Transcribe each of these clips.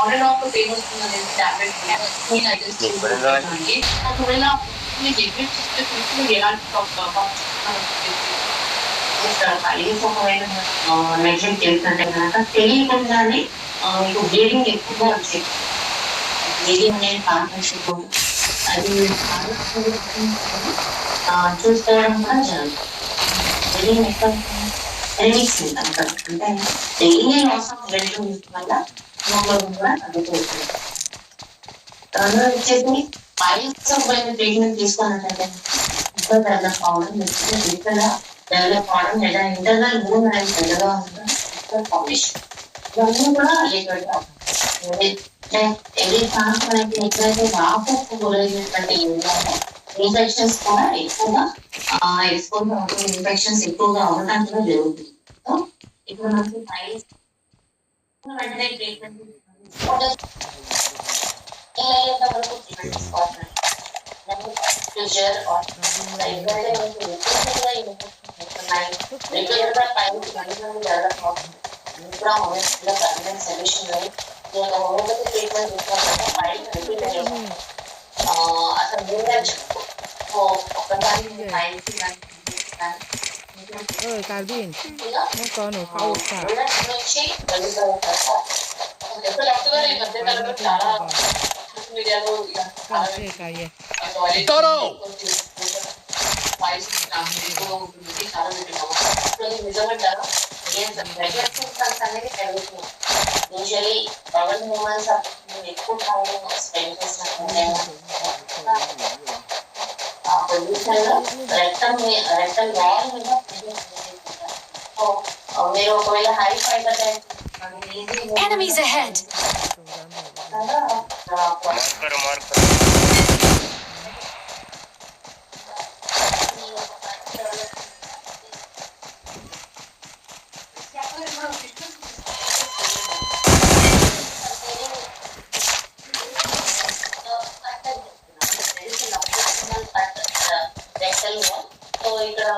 On and off pain వస్తుందనేది tablet నేను adjust చేసుకుంటానండి. ఒకవేళ మీకు ఎగ్జిట్ ఇస్తే మీకు ఎలాంటి కనీసం ఒకవేళ నెగ్లెక్ట్ చేస్తుంటే కనుక తెలియకుండానే మీకు బ్లీడింగ్ ఎక్కువగా వచ్చేది. బ్లీడింగ్ అనేది పార్ట్నర్షిప్ అది చూసుకోవడం కూడా జరుగుతుంది. బ్లీడింగ్ ఎక్కువ రిలీక్స్ అంటారు. అంటే డైలీ లాస్ ఆఫ్ బ్లడ్ వల్ల హీమోగ్లోబిన్ కూడా తగ్గుతూ ఉంటుంది. రెండోది వచ్చేసి పైల్స్ ట్రీట్మెంట్ తీసుకున్నట్లయితే డెవలప్ అవడం డెవలప్ అవడం లేదా ఇంటర్నల్ మూవ్ అనేది పెద్దగా ఉండడం ఫౌండేషన్ ఇవన్నీ కూడా రిలేటెడ్ అవుతుంది. ఎవ్రీ ఛాన్స్ మనకి ఎక్కడైతే రాకపోతే గురైనటువంటి ఏరియాలో ఇన్ఫెక్షన్స్ కూడా ఎక్కువగా ఎక్స్పోజ్ అవుతుంది. ఇన్ఫెక్షన్స్ ఎక్కువగా అవడానికి కూడా జరుగుతుంది. సో ఇప్పుడు మనకి పైల్స్ వెంటనే ట్రీట్మెంట్ ఫ్యూచర్ ఎక్కడైతే మనకి రెగ్యులర్ గా పైల్స్ డెవలప్ అవుతుంది. కూడా హోమియోపతిలో పర్మనెంట్ సొల్యూషన్ లేదు. నేను హోమియోపతి ట్రీట్మెంట్ తీసుకున్నాక పైల్స్ రిపీట్ అయ్యాను. అసలు ముందే చెప్పు ఒకసారి piles Carbin, no cono, pausa. నుంచి ఈ మధ్య కాలంలో చాలా సోషల్ మీడియాలో నిజమంటారా అనేది పెరుగుతుంది. యూజువలీ పవర్ మూమెంట్స్ ఎక్కువ టైం స్పెండ్ చేసినట్టు పొజిషన్ లో రెక్టల్ వాల్ మీద మీరు ఒకవేళ high fibre Enemies ahead. So ఇక్కడ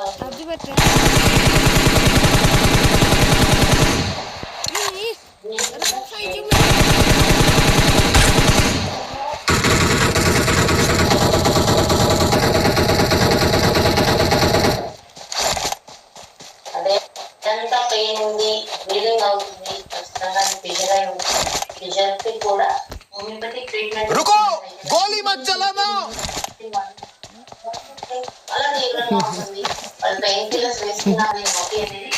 అదే ఎంత పెయిన్ ఉంది, బ్లీడింగ్ అవుతుంది, ఖచ్చితంగా ఫిజర్ అయి ఉంటుంది. ఫిజర్ కి కూడా హోమియోపతిక్ ట్రీట్మెంట్ అలా తీవ్రంగా ఉంటుంది. వాళ్ళు పెయిన్ కిల్లర్స్ వేసుకున్నా ఓకే అనేది